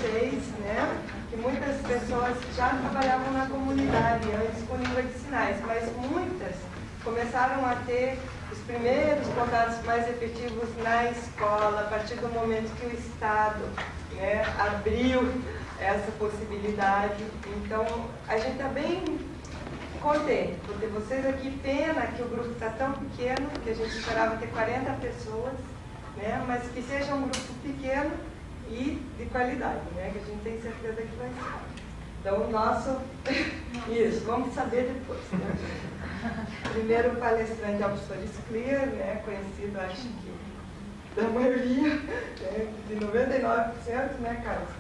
vocês, né, que muitas pessoas já trabalhavam na comunidade antes com língua de sinais, mas muitas começaram a ter os primeiros contatos mais efetivos na escola, a partir do momento que o Estado, né, abriu essa possibilidade. Então, a gente está bem contente por ter vocês aqui. Pena que o grupo está tão pequeno, que a gente esperava ter 40 pessoas, né, mas que seja um grupo pequeno e de qualidade, né, que a gente tem certeza que vai ser. Então, o nosso... Isso, vamos saber depois, né? Primeiro palestrante é o professor Scliar, né, conhecido, acho que, da maioria, né, de 99%, né, Carlos?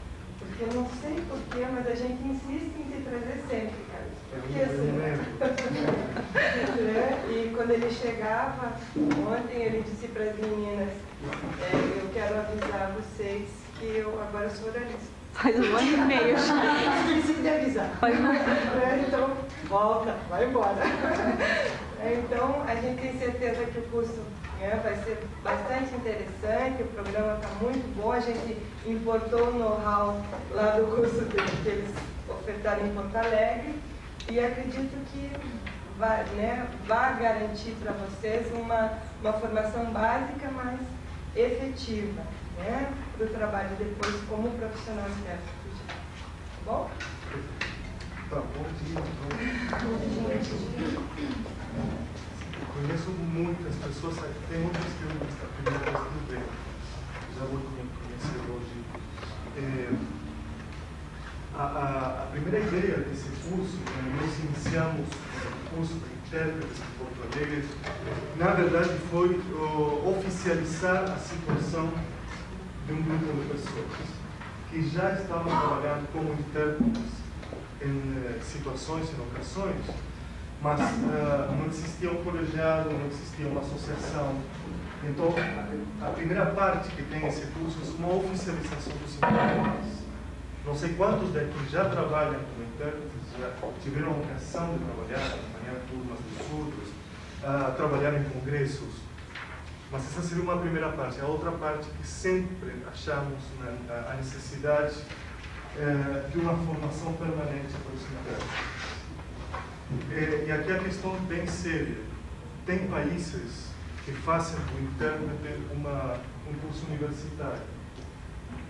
Porque eu não sei porquê, mas a gente insiste em te trazer sempre, Carlos. Porque assim, né? E quando ele chegava, ontem ele disse para as meninas, eu quero avisar vocês que eu agora sou oralista. Faz 1 ano e meio. Esqueci de avisar. Então, volta, vai embora. Então, a gente tem certeza que o curso, né, vai ser bastante interessante, o programa está muito bom, a gente importou o know-how lá do curso que eles ofertaram em Porto Alegre e acredito que vai, né, vai garantir para vocês uma formação básica, mas efetiva, né, para o trabalho depois como profissional intérprete. Tá bom? Tá, bom dia. Conheço muitas pessoas, tem muitas que eu a primeira vez que eu vejo. Já vou conhecer hoje. A primeira ideia desse curso, quando nós iniciamos o curso de intérpretes de Porto Alegre, na verdade foi oficializar a situação de um grupo de pessoas que já estavam trabalhando como intérpretes em situações, em ocasiões, mas não existia um colegiado, não existia uma associação. Então, a primeira parte que tem esse curso é uma oficialização dos intérpretes. Não sei quantos daqui já trabalham como intérpretes, já tiveram a ocasião de trabalhar, acompanhar turmas de surdos, trabalhar em congressos. Mas essa seria uma primeira parte. A outra parte que sempre achamos a necessidade de uma formação permanente para os intérpretes. E aqui a questão bem séria. Tem países que fazem do intérprete um curso universitário,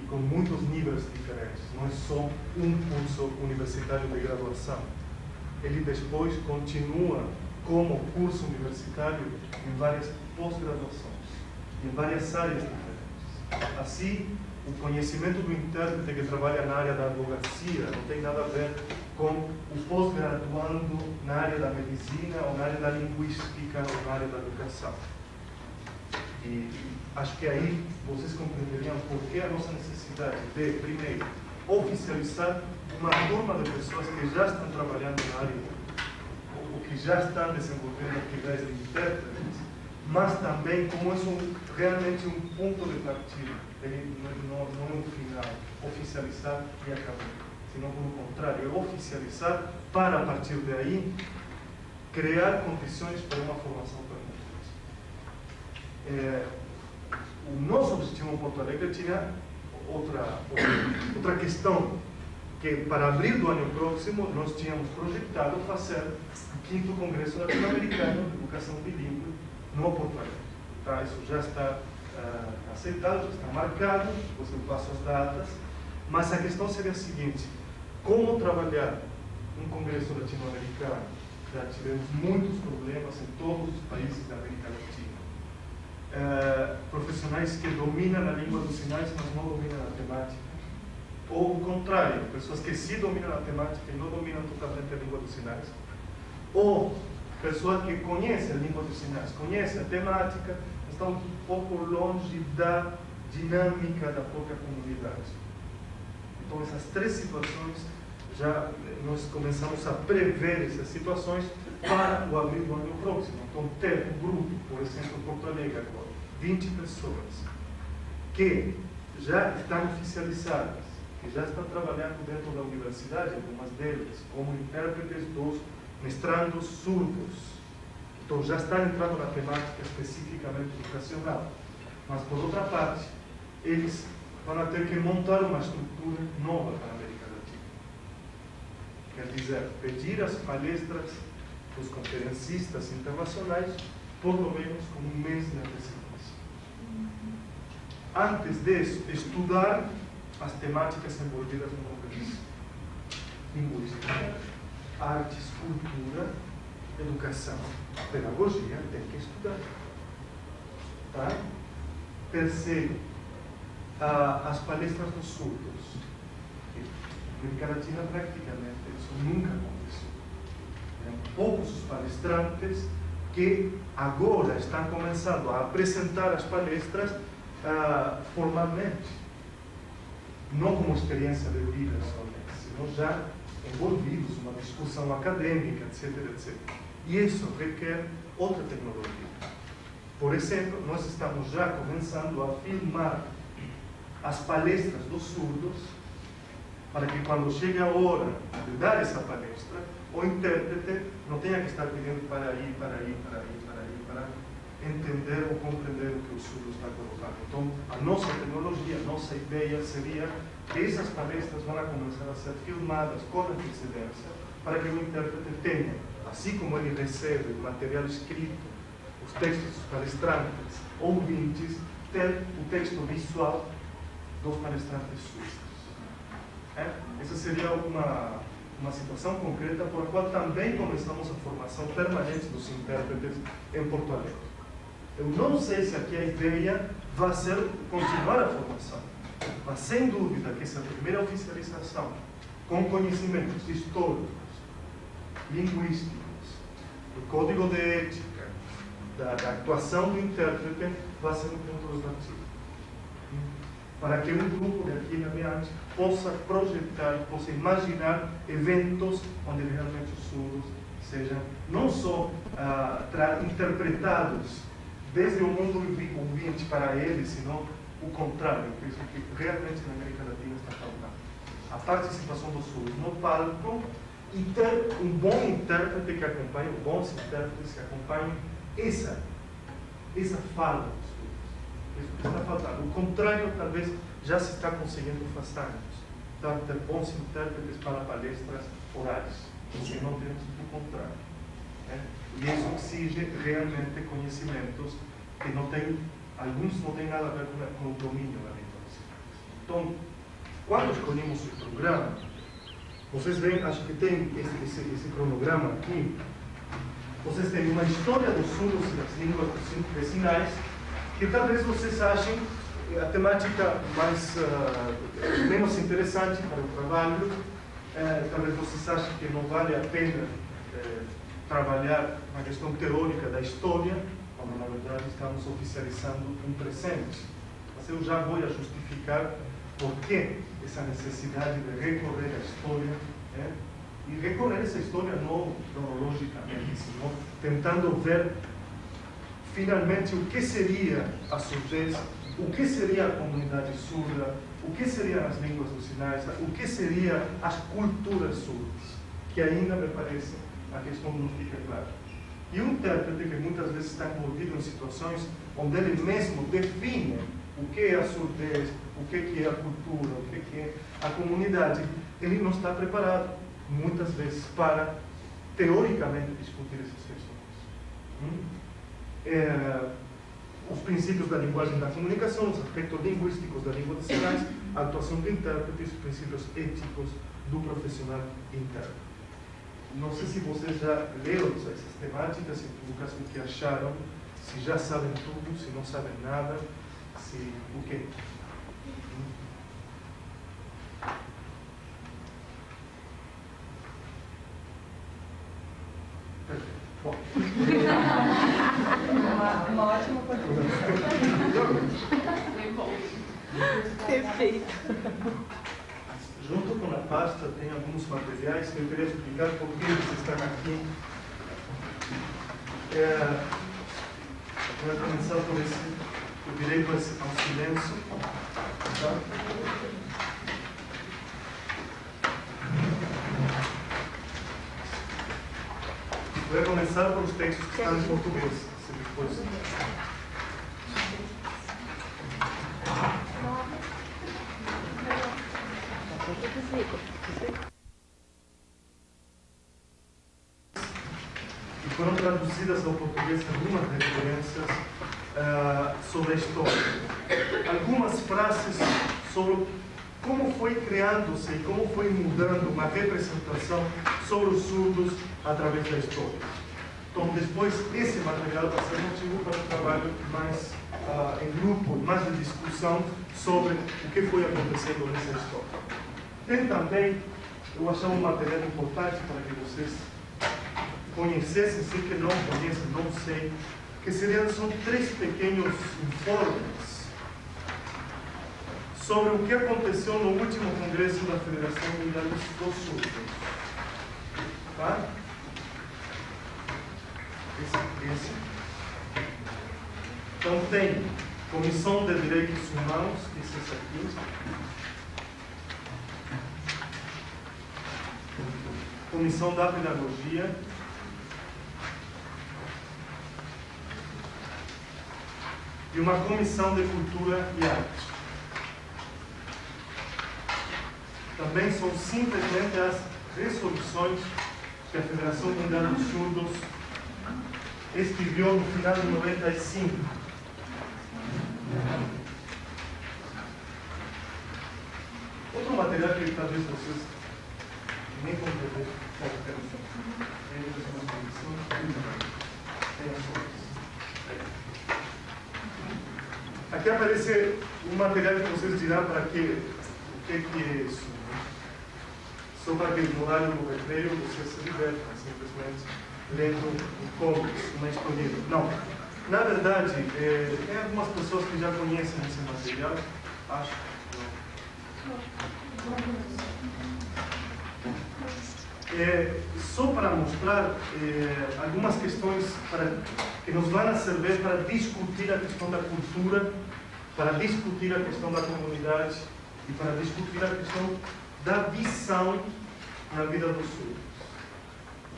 e com muitos níveis diferentes. Não é só um curso universitário de graduação. Ele depois continua como curso universitário em várias pós-graduações, em várias áreas diferentes. Assim, o conhecimento do intérprete que trabalha na área da advocacia não tem nada a ver com o pós-graduando na área da medicina, ou na área da linguística, ou na área da educação. E acho que aí vocês compreenderíam por que a nossa necessidade de, primeiro, oficializar uma turma de pessoas que já estão trabalhando na área, ou que já estão desenvolvendo atividades de intérpretes, mas também como isso realmente um ponto de partida. Ele não é um final, oficializar e acabar. Senão, pelo contrário, é oficializar para, a partir daí, criar condições para uma formação permanente. O nosso objetivo em Porto Alegre tinha outra questão, que para abril do ano próximo nós tínhamos projetado fazer o 5º Congresso Latino-Americano de Educação Bilíngue no Porto Alegre. Tá? Isso já está aceitado, já está marcado, depois eu passo as datas, mas a questão seria a seguinte: como trabalhar um Congresso Latino-Americano? Já tivemos muitos problemas em todos os países da América Latina. Profissionais que dominam a língua dos sinais, mas não dominam a temática. Ou o contrário, pessoas que sim dominam a temática e não dominam totalmente a língua dos sinais. Ou pessoas que conhecem a língua dos sinais, conhecem a temática, estão um pouco longe da dinâmica da própria comunidade. Então, essas três situações, já nós começamos a prever essas situações para o abril do ano próximo. Então, ter um grupo, por exemplo, Porto Alegre agora, 20 pessoas, que já estão oficializadas, que já estão trabalhando dentro da universidade, algumas delas, como intérpretes dos mestrandos surdos. Então, já estão entrando na temática especificamente educacional. Mas, por outra parte, eles vão ter que montar uma estrutura nova para a América Latina. Quer dizer, pedir as palestras dos conferencistas internacionais por lo menos com um mês de antecipação. Antes disso, estudar as temáticas envolvidas no congresso. Linguística, artes, cultura, educação, pedagogia, tem que estudar. Tá? Terceiro, as palestras dos surdos. Na América Latina, praticamente, isso nunca aconteceu. Poucos os palestrantes que agora estão começando a apresentar as palestras formalmente, não como experiência de vida somente, senão já envolvidos numa discussão acadêmica, etc, etc. E isso requer outra tecnologia. Por exemplo, nós estamos já começando a filmar as palestras dos surdos, para que quando chegue a hora de dar essa palestra, o intérprete não tenha que estar pedindo para entender ou compreender o que o surdo está colocando. Então, a nossa tecnologia, a nossa ideia seria que essas palestras vão começar a ser filmadas com antecedência, para que o intérprete tenha, assim como ele recebe o material escrito, os textos dos palestrantes, ouvintes, ter o texto visual dos palestrantes surdos. Essa seria uma situação concreta por a qual também começamos a formação permanente dos intérpretes em Porto Alegre. Eu não sei se aqui a ideia vai ser continuar a formação, mas sem dúvida que essa primeira oficialização, com conhecimentos históricos, linguísticos, do código de ética, da atuação do intérprete, vai ser um ponto relativo. Para que um grupo de aqui em adiante possa projetar, possa imaginar eventos onde realmente os surdos sejam não só interpretados desde o mundo ouvinte para eles, senão o contrário, que é isso que realmente na América Latina está faltando. A participação dos surdos no palco e ter um bom intérprete que acompanhe, bons intérpretes que acompanhem essa fala dos surdos. Isso que está faltando. O contrário, talvez, já se está conseguindo faz anos. Então, ter bons intérpretes para palestras orais, porque não temos o contrário. E isso exige realmente conhecimentos que não tem, alguns não têm nada a ver com o domínio da língua. Então, quando escolhemos o programa, vocês veem, acho que tem esse cronograma aqui, vocês têm uma história dos surdos e das línguas de sinais, que talvez vocês achem a temática menos interessante para o trabalho, talvez vocês achem que não vale a pena trabalhar na questão teórica da história, quando na verdade estamos oficializando um presente. Mas eu já vou justificar por que essa necessidade de recorrer à história, e recorrer a essa história não cronologicamente, senão tentando ver finalmente o que seria a surdez, o que seria a comunidade surda, o que seriam as línguas dos sinais, o que seriam as culturas surdas, que ainda me parece a questão não fica clara. E um intérprete que muitas vezes está envolvido em situações onde ele mesmo define o que é a surdez, o que é a cultura, o que é a comunidade, ele não está preparado, muitas vezes, para, teoricamente, discutir essas questões. Os princípios da linguagem da comunicação, os aspectos linguísticos da língua dos sinais, a atuação do intérprete e os princípios éticos do profissional intérprete. Não sei se vocês já leram essas temáticas, no caso o que acharam, se já sabem tudo, se não sabem nada, se o quê? Perfeito. Bom. Uma ótima contribuição. Perfeito. Junto com a pasta tem alguns materiais que eu queria explicar por que eles estão aqui. Vou começar por esse, eu virei ao silêncio. Tá? Vou começar por os textos que estão em português. Se depois... E foram traduzidas ao português algumas referências sobre a história. Algumas frases sobre como foi criando-se e como foi mudando uma representação sobre os surdos através da história. Então, depois, esse material vai ser motivo para um trabalho mais em grupo, mais de discussão sobre o que foi acontecendo nessa história. Tem também, eu achava um material importante para que vocês conhecessem, se que não conhecem, não sei, que são 3 pequenos informes sobre o que aconteceu no último congresso da Federação Mundial dos Surdos. Tá? Esse. Então tem Comissão de Direitos Humanos, que é esse aqui. Comissão da Pedagogia. E uma Comissão de Cultura e Arte. Também são simplesmente as resoluções que a Federação Mundial dos Surdos escreveu no final de 95. Outro material que talvez vocês nem vão ver. Aqui aparece um material que vocês dirão para que o que é isso. Só para que no horário do recreio vocês se divertam, simplesmente lendo um comics, uma historinha. Não. Na verdade, tem algumas pessoas que já conhecem esse material. Acho que não. Só para mostrar algumas questões que nos vão servir para discutir a questão da cultura, para discutir a questão da comunidade e para discutir a questão da visão na vida dos surdos,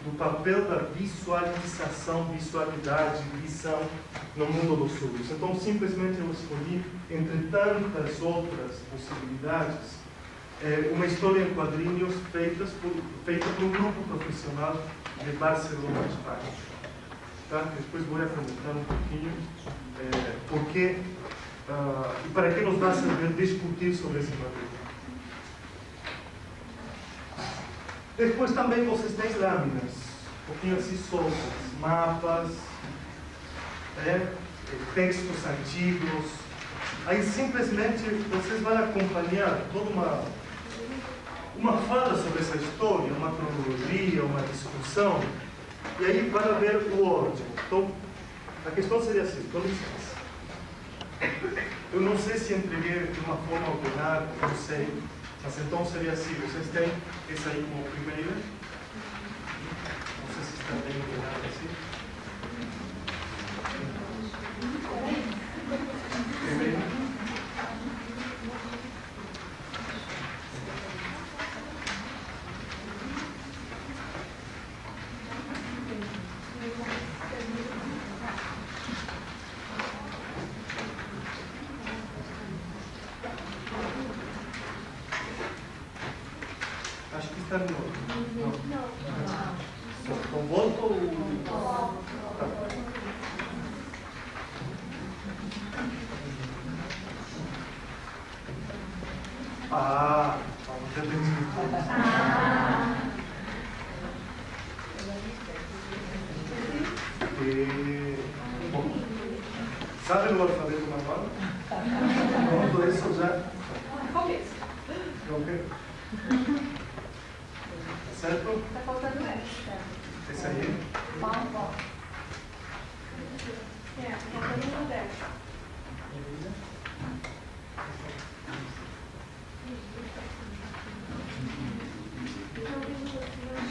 do papel da visualização, visualidade, visão no mundo dos surdos. Então, simplesmente eu escolhi, entre tantas outras possibilidades, uma história em quadrinhos feita por um grupo profissional de Barcelona, Espanha. Tá? Depois vou comentar um pouquinho porque e para que nos vai servir discutir sobre esse material. Depois também vocês têm lâminas, um pouquinho assim soltas, mapas, textos antigos. Aí simplesmente vocês vão acompanhar toda uma fala sobre essa história, uma cronologia, uma discussão, e aí para ver o ordem. Então, a questão seria assim, com licença. Eu não sei se entreguei de uma forma ordenada, não sei. Mas então seria assim, vocês têm esse aí como primeira. Não sei se está bem ordenado assim. Primeira. Acho que está no outro. Não. Então volta ou... Tá. Vamos repetir. Bom, sabe o alfabeto normal? Pronto, isso já... Começo. Ok. Certo? Está faltando essa. Esse aí? Bom. Está faltando uma dessa.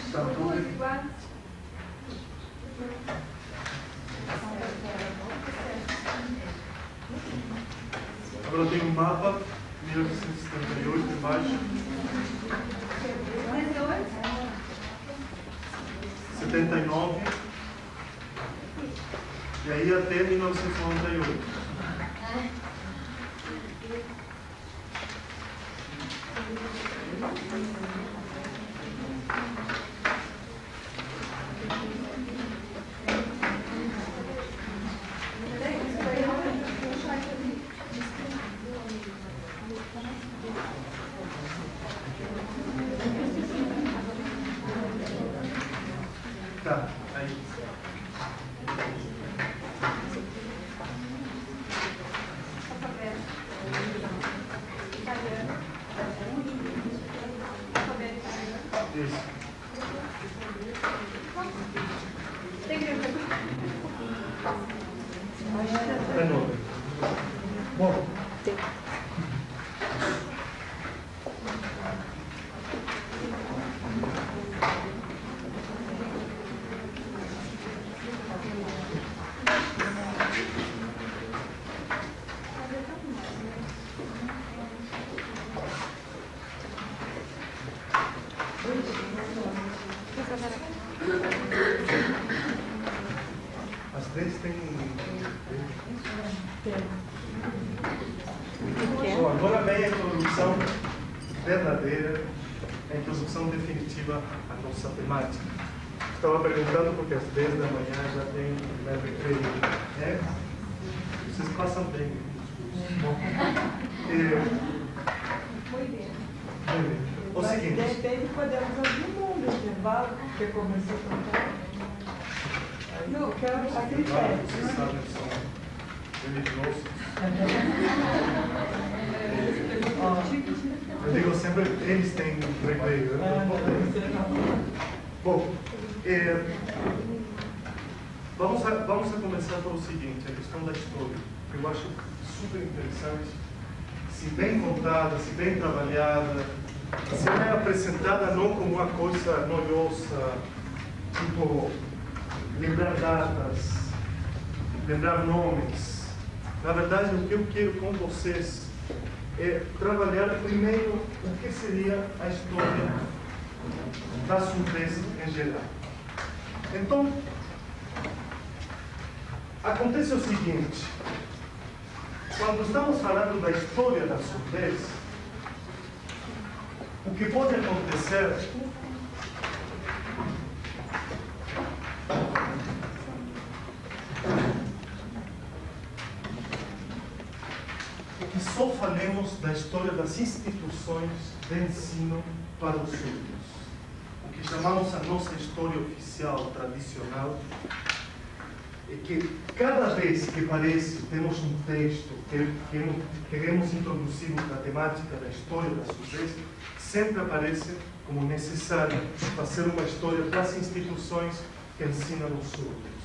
Está tudo iguais. Agora eu tenho um mapa, 1978 embaixo. 79 e aí até 1998. Tá, aí. Isso. É novo. Bom. As três têm. Bom, agora vem a introdução verdadeira, a introdução definitiva à nossa temática. Estava perguntando porque às 10 da manhã já tem o primeiro recreio, né? Vocês passam bem. Bom, o seguinte. De repente podemos ouvir um intervalo, porque começou a cantar. Não, quero aquele pé. Vocês sabem, são religiosos. Eu digo sempre, eles têm recreio. Bom, vamos a começar pelo seguinte, a questão da história, que eu acho super interessante, se bem contada, se bem trabalhada, se não é apresentada não como uma coisa noiosa, tipo lembrar datas, lembrar nomes. Na verdade, o que eu quero com vocês é trabalhar primeiro o que seria a história da surdez em geral. Então, acontece o seguinte, quando estamos falando da história da surdez, o que pode acontecer é que só falemos da história das instituições de ensino para os surdos. O que chamamos a nossa história oficial, tradicional, é que cada vez que parece temos um texto que queremos introduzir na temática da história da surdez, sempre aparece como necessário fazer uma história das instituições que ensinam os surdos.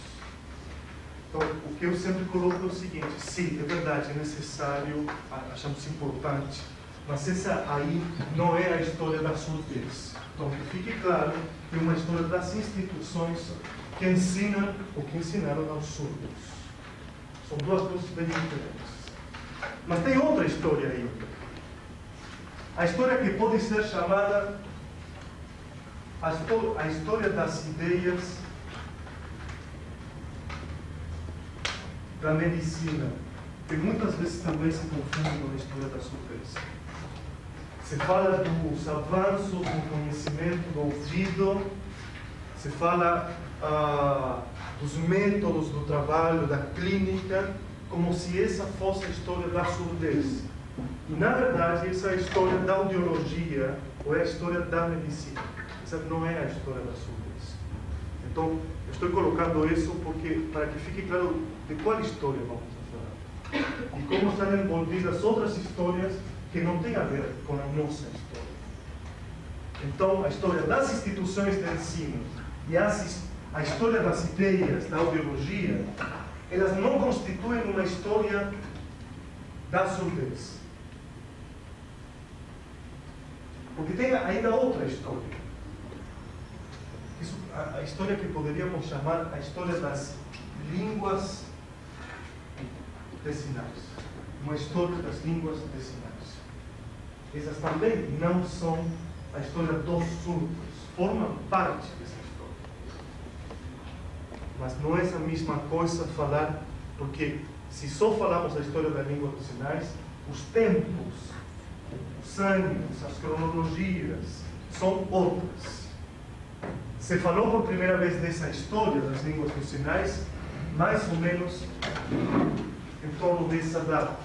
Então, o que eu sempre coloco é o seguinte: sim, é verdade, é necessário, achamos importante, mas essa aí não é a história da surdez. Então, que fique claro que é uma história das instituições que ensinam o que ensinaram aos surdos. São duas coisas bem diferentes. Mas tem outra história ainda. A história que pode ser chamada a história das ideias da medicina, que muitas vezes também se confunde com a história da surdez. Se fala dos avanços do conhecimento do ouvido, se fala dos métodos do trabalho, da clínica, como se essa fosse a história da surdez. E, na verdade, essa é a história da audiologia, ou é a história da medicina. Essa não é a história da surdez. Então, eu estou colocando isso para que fique claro de qual história vamos falar. E como estão envolvidas outras histórias que não têm a ver com a nossa história. Então, a história das instituições de ensino e a história das ideias da audiologia, elas não constituem uma história da surdez. Porque tem ainda outra história. Isso, a história que poderíamos chamar a história das línguas de sinais. Uma história das línguas de sinais. Essas também não são a história dos surdos. Formam parte dessa história. Mas não é a mesma coisa falar, porque se só falamos da história da língua dos sinais, os tempos os anos, as cronologias são outras. Se falou por primeira vez dessa história das línguas dos sinais, mais ou menos em torno dessa data.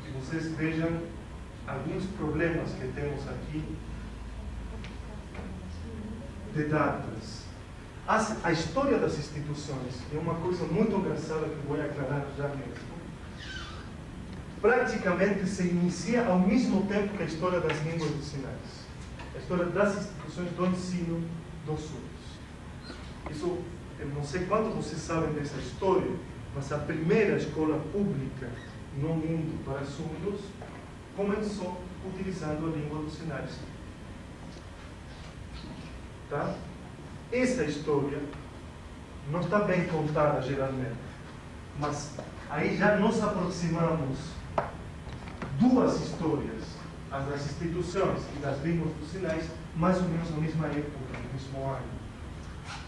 Que vocês vejam alguns problemas que temos aqui de datas. A história das instituições é uma coisa muito engraçada que vou aclarar já mesmo. Praticamente se inicia ao mesmo tempo que a história das línguas dos sinais. A história das instituições do ensino dos surdos. Isso, eu não sei quanto vocês sabem dessa história, mas a primeira escola pública no mundo para surdos começou utilizando a língua dos sinais. Tá? Essa história não está bem contada geralmente, mas aí já nos aproximamos duas histórias, as das instituições e das línguas dos sinais, mais ou menos na mesma época, no mesmo ano,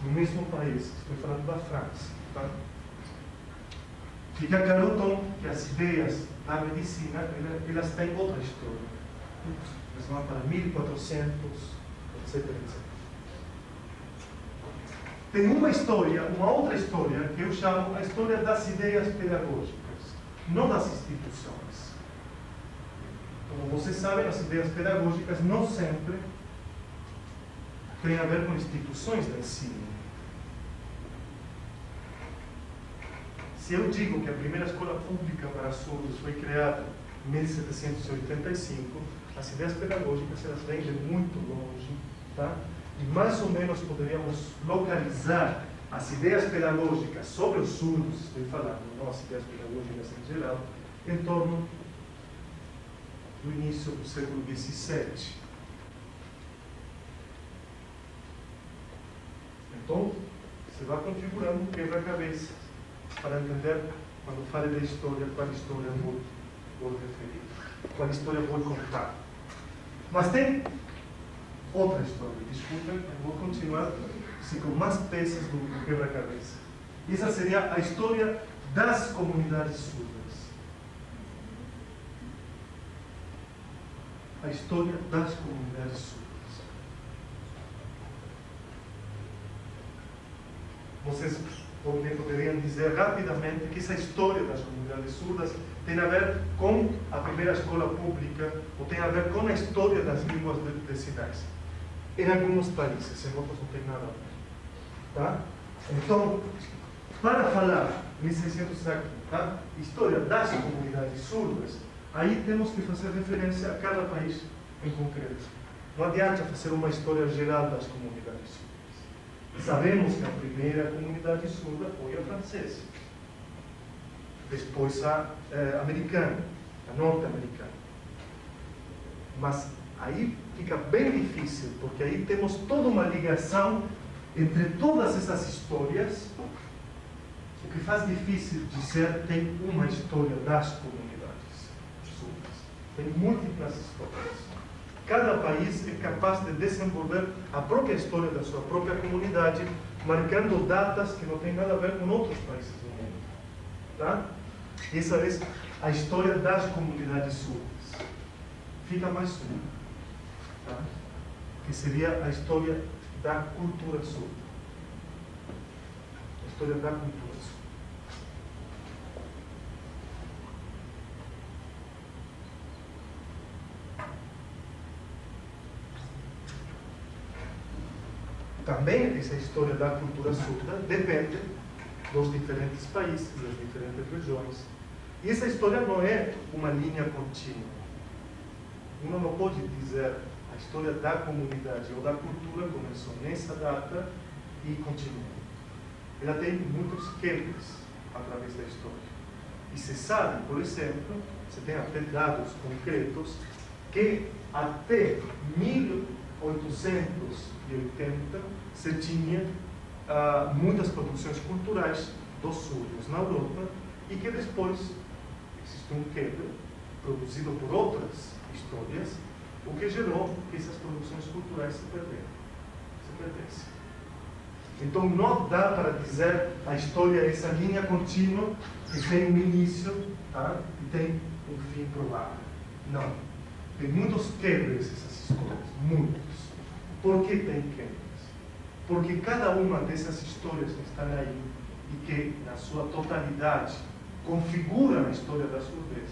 no mesmo país. Estou falando da França. Tá? Fica claro, então, que as ideias da medicina, elas têm outra história. Elas vão para 1400, etc, etc. Tem uma história, uma outra história, que eu chamo a história das ideias pedagógicas, não das instituições. Como vocês sabem, as ideias pedagógicas não sempre têm a ver com instituições de ensino. Se eu digo que a primeira escola pública para surdos foi criada em 1785, as ideias pedagógicas elas vêm de muito longe, tá? E mais ou menos poderíamos localizar as ideias pedagógicas sobre os surdos, estou falando, não as ideias pedagógicas em geral, em torno do início do século XVII. Então, você vai configurando um quebra-cabeça para entender, quando fale da história, qual história vou referir, qual história vou contar. Mas tem outra história, desculpem, eu vou continuar com mais peças do quebra-cabeça. Essa seria a história das comunidades surdas. A história das comunidades surdas. Vocês poderiam dizer rapidamente que essa história das comunidades surdas tem a ver com a primeira escola pública ou tem a ver com a história das línguas de sinais. Em alguns países, em outros não tem nada a ver. Tá? Então, para falar nesse século, tá? História das comunidades surdas, aí temos que fazer referência a cada país em concreto. Não adianta fazer uma história geral das comunidades surdas. Sabemos que a primeira comunidade surda foi a francesa, depois a americana, a norte-americana. Mas aí fica bem difícil, porque aí temos toda uma ligação entre todas essas histórias. O que faz difícil dizer tem uma história das comunidades surdas. Tem múltiplas histórias. Cada país é capaz de desenvolver a própria história da sua própria comunidade, marcando datas que não têm nada a ver com outros países do mundo. Tá? Essa é a história das comunidades surdas. Fica mais uma, tá? Que seria a história da cultura surda. A história da cultura surda. Também essa história da cultura surda depende dos diferentes países, das diferentes regiões. E essa história não é uma linha contínua. Uno não pode dizer a história da comunidade ou da cultura começou nessa data e continua. Ela tem muitos quebres através da história. E se sabe, por exemplo, se tem até dados concretos, que até 1880 se tinha muitas produções culturais dos surdos na Europa e que depois existe um quebra produzido por outras histórias, o que gerou que essas produções culturais se perdessem. Então não dá para dizer a história é essa linha contínua que tem um início, tá? E tem um fim provável. Não. Tem muitos quebres essas histórias, muitos. Por que tem quebres? Porque cada uma dessas histórias que estão aí e que na sua totalidade configuram a história da surdez,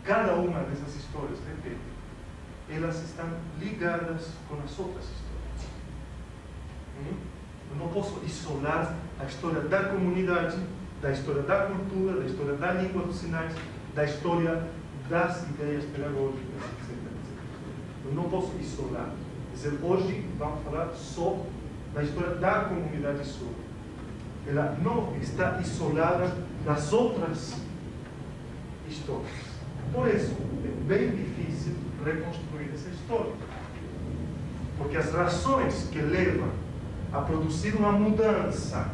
cada uma dessas histórias, repito, elas estão ligadas com as outras histórias. Eu não posso isolar a história da comunidade, da história da cultura, da história da língua dos sinais, da história das ideias pedagógicas, etc. Eu não posso isolar. Quer dizer, hoje vamos falar só da história da comunidade surda. Ela não está isolada das outras histórias. Por isso, é bem difícil reconstruir essa história. Porque as razões que levam a produzir uma mudança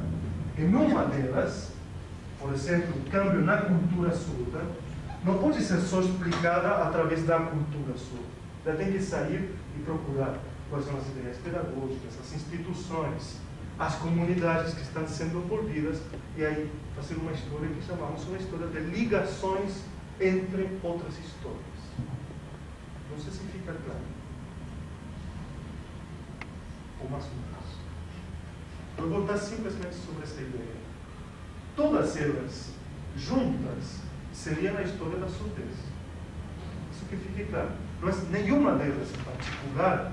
em uma delas, por exemplo, o câmbio na cultura surda, não pode ser só explicada através da cultura surda. Ela tem que sair e procurar quais são as ideias pedagógicas, as instituições, as comunidades que estão sendo envolvidas, e aí fazer uma história que chamamos uma história de ligações entre outras histórias. Não sei se fica claro. Ou mais ou menos. Eu vou voltar simplesmente sobre essa ideia. Todas elas, juntas, seriam a história da surdez. Isso que fique claro. Não é nenhuma delas em particular,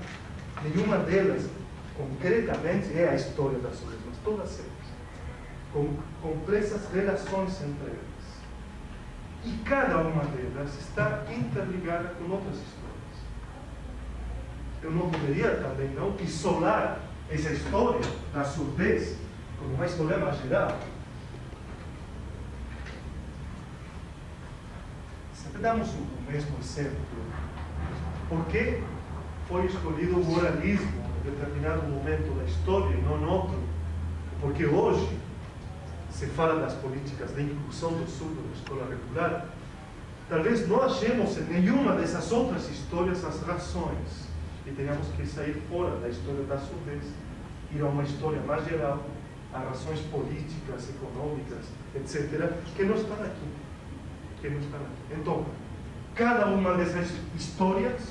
nenhuma delas concretamente é a história da surdez, mas todas elas, com complexas relações entre elas. E cada uma delas está interligada com outras histórias. Eu não poderia também não isolar essa história da surdez como uma história mais geral. Sempre damos o mesmo exemplo. Por que foi escolhido o oralismo em determinado momento da história e não em outro? Porque hoje se fala das políticas de inclusão do surdo na escola regular. Talvez não achemos em nenhuma dessas outras histórias as razões e tenhamos que sair fora da história da surdez, ir a uma história mais geral, a razões políticas, econômicas, etc., que não estão aqui. Então, cada uma dessas histórias,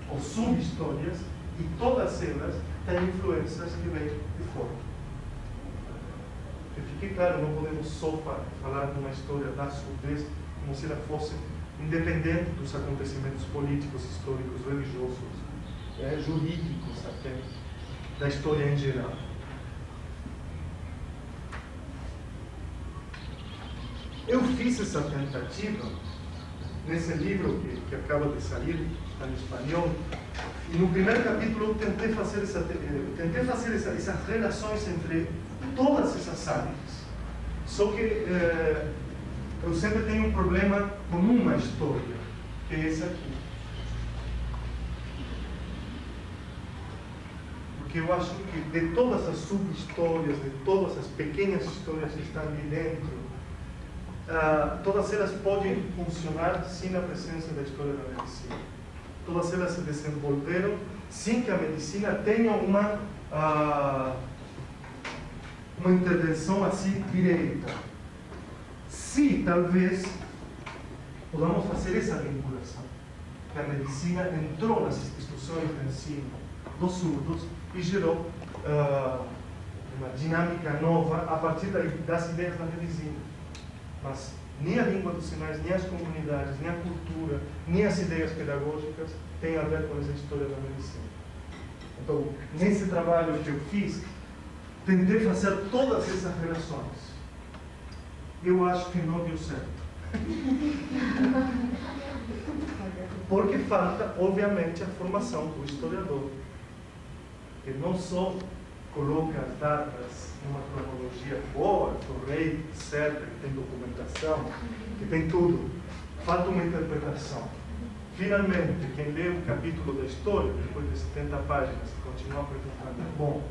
ou sub-histórias, e todas elas têm influências que vêm de fora. Que fique claro, não podemos só falar de uma história da surdez como se ela fosse independente dos acontecimentos políticos, históricos, religiosos, jurídicos até, da história em geral. Eu fiz essa tentativa nesse livro que acaba de sair, está em espanhol, e no primeiro capítulo eu tentei fazer essas relações entre todas essas áreas. Só que eu sempre tenho um problema com uma história, que é essa aqui. Porque eu acho que de todas as sub-histórias, de todas as pequenas histórias que estão ali dentro, todas elas podem funcionar sem a presença da história da medicina. Todas elas se desenvolveram sem que a medicina tenha uma intervenção assim direta. Se talvez podamos fazer essa vinculação, que a medicina entrou nas instituições de ensino dos surdos e gerou uma dinâmica nova a partir das ideias da medicina. Mas nem a língua dos sinais, nem as comunidades, nem a cultura, nem as ideias pedagógicas têm a ver com essa história da medicina. Então, nesse trabalho que eu fiz, tentei fazer todas essas relações. Eu acho que não deu certo. Porque falta, obviamente, a formação do historiador, que não só coloca as datas numa cronologia boa, correta, certa, que tem documentação, que tem tudo. Falta uma interpretação. Finalmente, quem lê um capítulo da história, depois de 70 páginas, continua perguntando, bom,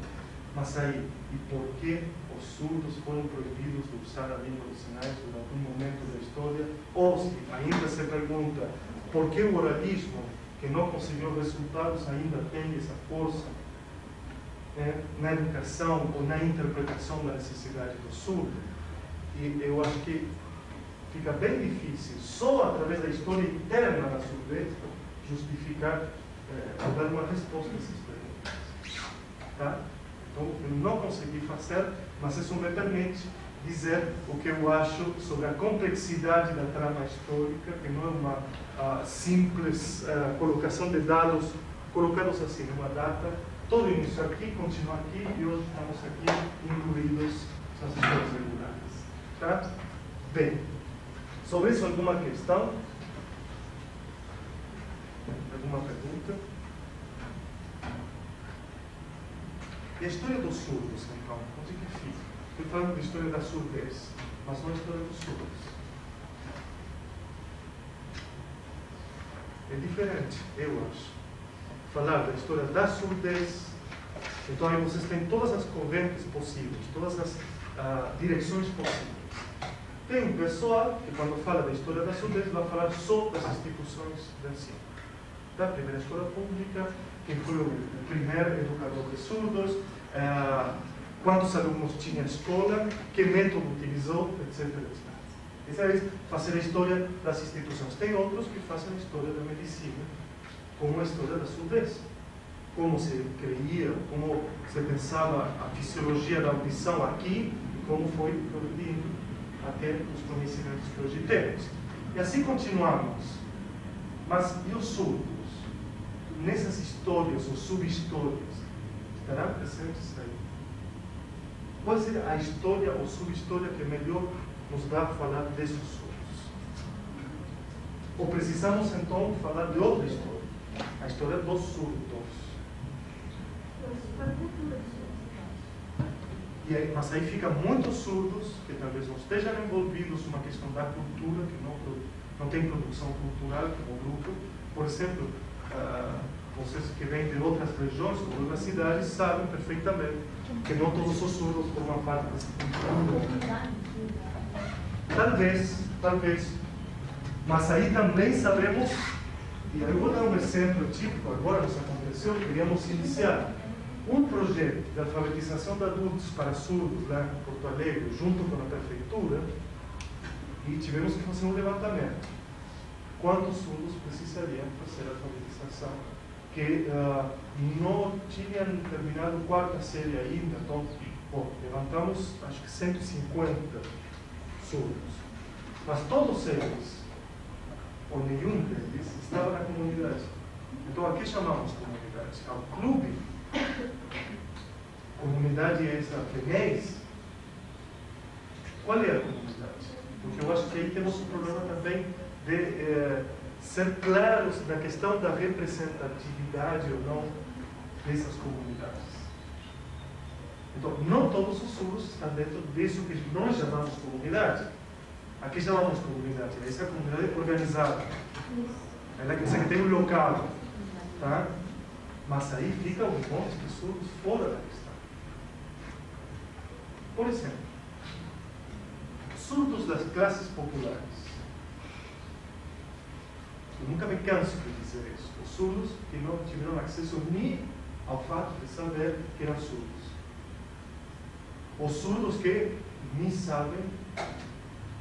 mas aí, e por que os surdos foram proibidos de usar a língua dos sinais durante um momento da história? Ou se ainda se pergunta, por que o oralismo, que não conseguiu resultados, ainda tem essa força? na educação ou na interpretação da necessidade do surdo. E eu acho que fica bem difícil, só através da história interna da surdez, justificar ou dar uma resposta a essas perguntas. Tá? Então, eu não consegui fazer, mas isso me permite dizer o que eu acho sobre a complexidade da trama histórica, que não é uma simples colocação de dados colocados assim, numa data, todo início aqui, continua aqui, e hoje estamos aqui incluídos nas histórias regulares. Tá? Bem, sobre isso alguma questão? Alguma pergunta? E a história dos surdos, então, onde que fica? Estou falando da história da surdez, mas não a história dos surdos. É diferente, eu acho. Falar da história da surdez, então aí vocês têm todas as correntes possíveis, todas as direções possíveis. Tem um pessoal que, quando fala da história da surdez, vai falar só das instituições de ensino. Da primeira escola pública, quem foi o primeiro educador de surdos, quantos alunos tinha a escola, que método utilizou, etc. Essa é fazer a história das instituições. Tem outros que fazem a história da medicina, como a história da surdez. Como se creia, como se pensava a fisiologia da audição aqui, e como foi progredindo até os conhecimentos que hoje temos. E assim continuamos. Mas e os surdos? Nessas histórias ou sub-histórias, estarão presentes aí? Qual será a história ou sub-história que melhor nos dá a falar desses surdos? Ou precisamos então falar de outra história? A história dos surdos. Mas aí fica muitos surdos que talvez não estejam envolvidos numa questão da cultura, que não tem produção cultural como grupo. Por exemplo, vocês que vêm de outras regiões ou outras cidades sabem perfeitamente que não todos os surdos formam parte dessa cultura. Talvez. Mas aí também sabemos, e eu vou dar um exemplo típico agora, nos aconteceu, queríamos iniciar um projeto de alfabetização de adultos para surdos lá em Porto Alegre, junto com a prefeitura, e tivemos que fazer um levantamento. Quantos surdos precisariam fazer a alfabetização? Que não tinham terminado a quarta série ainda, então, levantamos acho que 150 surdos. Mas todos eles, ou nenhum deles, estava na comunidade. Então, aqui chamamos comunidade. Ao clube, comunidade é essa FEMEIS. Qual é a comunidade? Porque eu acho que aí temos um problema também de ser claros na questão da representatividade ou não dessas comunidades. Então, não todos os surdos estão dentro disso que nós chamamos comunidade. Aqui chamamos comunidade, essa é a comunidade organizada. Ela que tem um local, tá? Mas aí fica um monte de surdos fora da questão. Por exemplo, surdos das classes populares. Eu nunca me canso de dizer isso. Os surdos que não tiveram acesso nem ao fato de saber que eram surdos. Os surdos que nem sabem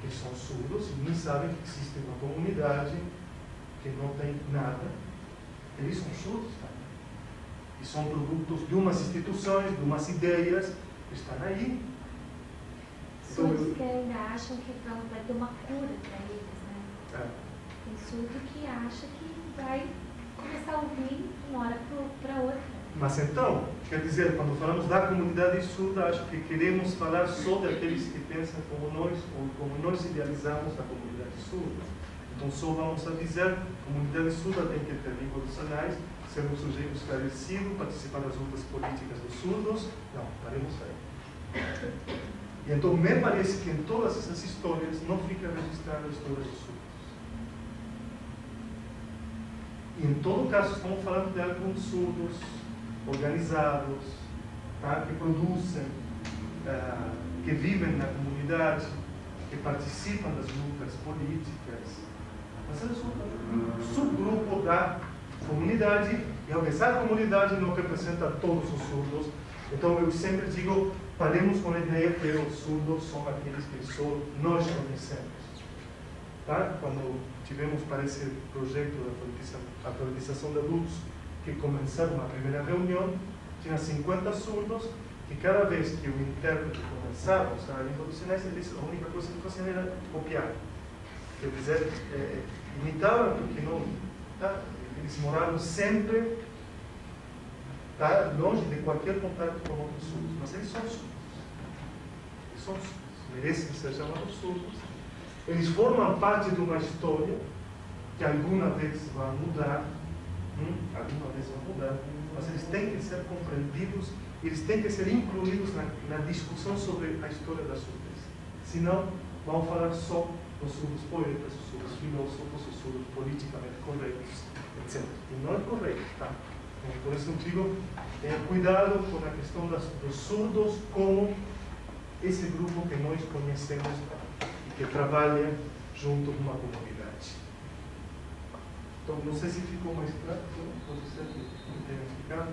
que são surdos e nem sabem que existe uma comunidade que não tem nada. Eles são surdos também. E são produtos de umas instituições, de umas ideias que estão aí. Surdos que ainda acham que vai ter uma cura para eles, né? Tem surdo que acha que vai começar a ouvir de uma hora para outra. Mas então, quer dizer, quando falamos da comunidade surda, acho que queremos falar só daqueles que pensam como nós, ou como nós idealizamos a comunidade surda. Então só vamos a dizer, a comunidade surda tem que ter vínculos sociais, ser um sujeito esclarecido, participar das lutas políticas dos surdos. Não, paremos aí. E então me parece que em todas essas histórias não fica registrada a história dos surdos. E em todo caso estamos falando de alguns surdos organizados, tá? Que produzem, que vivem na comunidade, que participam das lutas políticas. Mas eles são um subgrupo da comunidade, e ao essa comunidade não representa todos os surdos, Então eu sempre digo, paremos com a ideia que os surdos são aqueles que só nós conhecemos. Tá? Quando tivemos para esse projeto da alfabetização de adultos, que começaram a primeira reunião, tinha 50 surdos, que cada vez que o intérprete começava a usar a língua dos sinais, eles, a única coisa que faziam era copiar. Quer dizer, imitavam porque não... Tá? Eles moraram sempre longe de qualquer contato com outros surdos, mas eles são surdos. Eles são surdos, merecem ser chamados surdos. Eles formam parte de uma história que alguma vez vai mudar, mas eles têm que ser compreendidos, eles têm que ser incluídos na discussão sobre a história da surdez. Senão, vão falar só dos surdos poetas, os surdos filósofos, os surdos politicamente corretos, etc. E não é correto, tá? Então, por isso eu digo, tenha cuidado com a questão dos surdos como esse grupo que nós conhecemos e que trabalha junto com uma comunidade. Então, não sei se ficou mais claro, pode ser que não tenha ficado.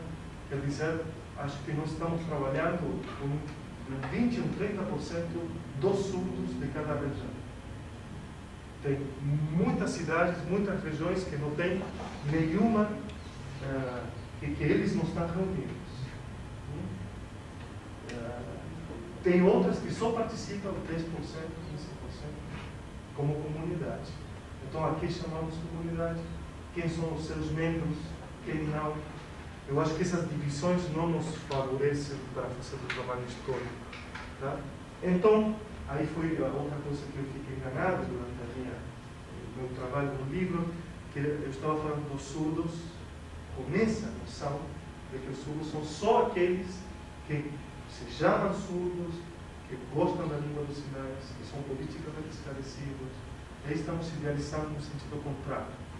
Quer dizer, acho que nós estamos trabalhando com 20 ou 30% dos surdos de cada região. Tem muitas cidades, muitas regiões que não tem nenhuma, que eles não estão reunidos. Tem outras que só participam 10%, 15% como comunidade. Então aqui chamamos comunidade, quem são os seus membros, quem não. Eu acho que essas divisões não nos favorecem para fazer o trabalho histórico. Tá? Então, aí foi a outra coisa que eu fiquei enganado durante o meu trabalho no livro, que eu estava falando dos surdos, com essa noção de que os surdos são só aqueles que se chamam surdos, que gostam da língua dos sinais, que são politicamente esclarecidos. Aí estamos idealizando no sentido contrário.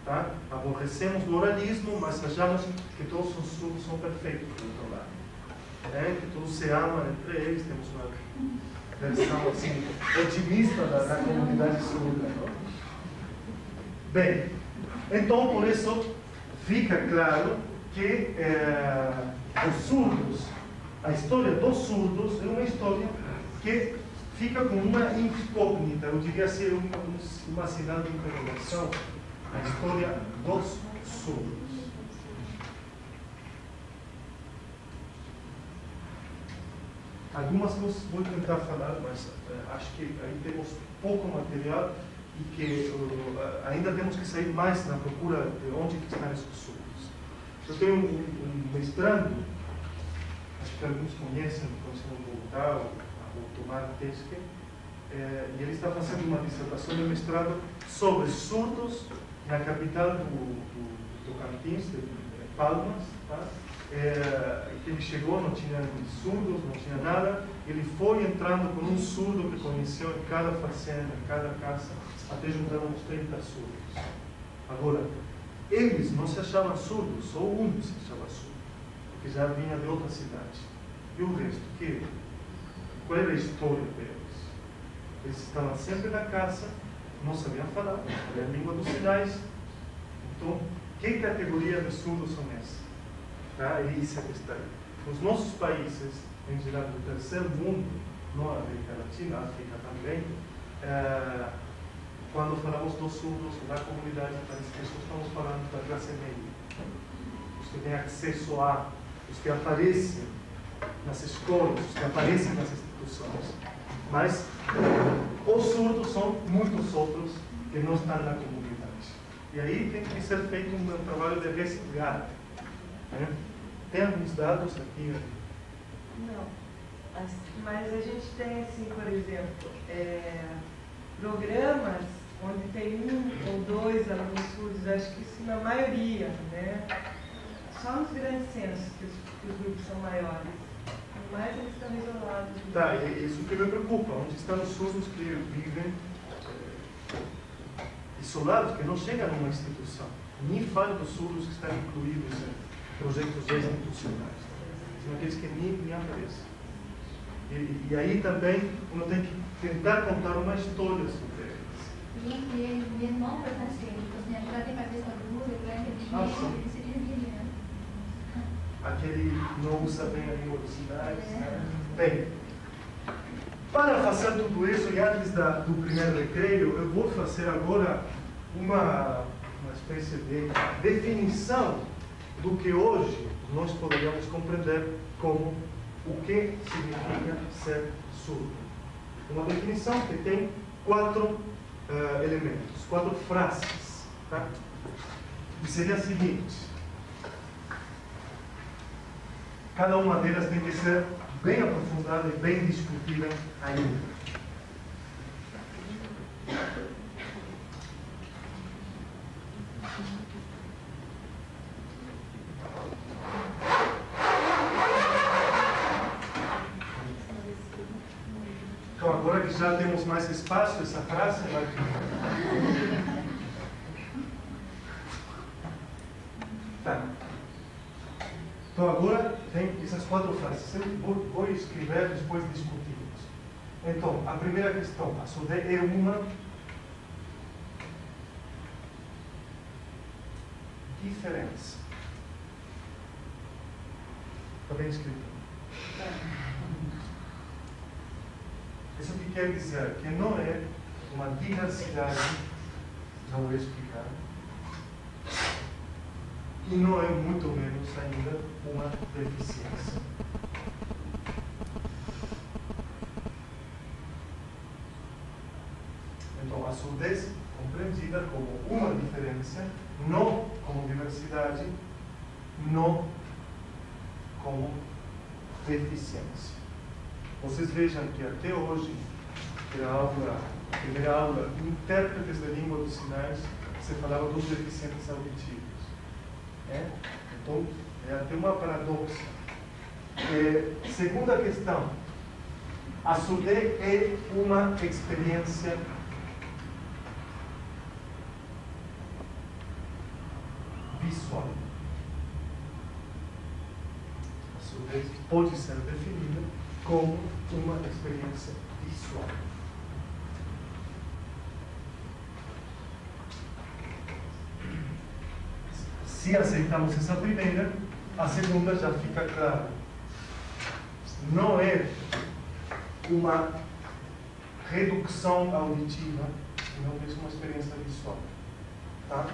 Tá? Aborrecemos do oralismo, mas achamos que todos os surdos são perfeitos do outro lado. Que todos se amam entre eles, temos uma versão assim, otimista da comunidade surda. Não? Bem, então por isso fica claro que os surdos, a história dos surdos é uma história que fica com uma incógnita, eu diria assim, uma sinal de interrogação, a história dos surdos. Algumas coisas vou tentar falar, mas acho que aí temos pouco material e que ainda temos que sair mais na procura de onde que estão esses surdos. Eu tenho um mestrando, acho que alguns conhecem o Bogotá, o Tomás Tesque, e ele está fazendo uma dissertação de mestrado sobre surdos na capital do Tocantins, de Palmas, tá? Ele chegou, não tinha surdos, não tinha nada, ele foi entrando com um surdo que conheceu em cada fazenda, em cada casa, até juntar uns 30 surdos. Agora, eles não se achavam surdos, só um se achava surdo, porque já vinha de outra cidade. E o resto, qual era a história deles? Eles estavam sempre na casa, não sabiam falar, não sabiam a língua dos sinais. Então, que categoria de surdos são essas? Tá? E isso é que está aí. Nos nossos países, em geral do terceiro mundo, não a América Latina, a África também, quando falamos dos surdos da comunidade, parece que só estamos falando da classe média. Os que têm acesso os que aparecem nas escolas, os que aparecem nas instituições. Mas os surdos são muitos outros que não estão na comunidade. E aí tem que ser feito um trabalho de resgate. Tem alguns dados aqui? Não. Mas a gente tem, assim, por exemplo, programas onde tem 1 ou 2 alunos surdos, acho que isso na maioria, né? Só nos grandes centros que os grupos são maiores. Mas eles estão isolados. Tá, é isso que me preocupa. Onde estão os surdos que vivem isolados, que não chegam numa instituição? Nem falo dos surdos que estão incluídos em projetos institucionais. São aqueles que nem aparecem. E aí também uno tem que tentar contar uma história sobre eles. Meu irmão foi paciente, assim, já tem cabeça dura, grande, seria aquele não usa bem a língua dos sinais. Bem, para fazer tudo isso, e antes do primeiro recreio, eu vou fazer agora uma espécie de definição do que hoje nós poderíamos compreender como o que significa ser surdo. Uma definição que tem 4 elementos, 4 frases. Tá? E seria a seguinte: cada uma delas tem que ser bem aprofundada e bem discutida ainda. Então, agora que já temos mais espaço, essa frase vai ficar. Tá. Então, agora tem essas 4 frases. Eu vou escrever, depois discutimos. Então, a primeira questão: a surdez é uma diferença. Está bem escrito? Isso que quer dizer que não é uma diversidade, já vou explicar, e não é muito menos ainda uma deficiência. Então, a surdez compreendida como uma diferença, não como diversidade, não como deficiência. Vocês vejam que até hoje, na primeira aula, intérpretes da língua dos sinais, se falava dos deficientes auditivos. Então, é até uma paradoxa. Segunda questão: a surdez é uma experiência visual. A surdez pode ser definida como uma experiência visual. Se aceitamos essa primeira, a segunda já fica clara. Não é uma redução auditiva, não é uma experiência visual. Tá?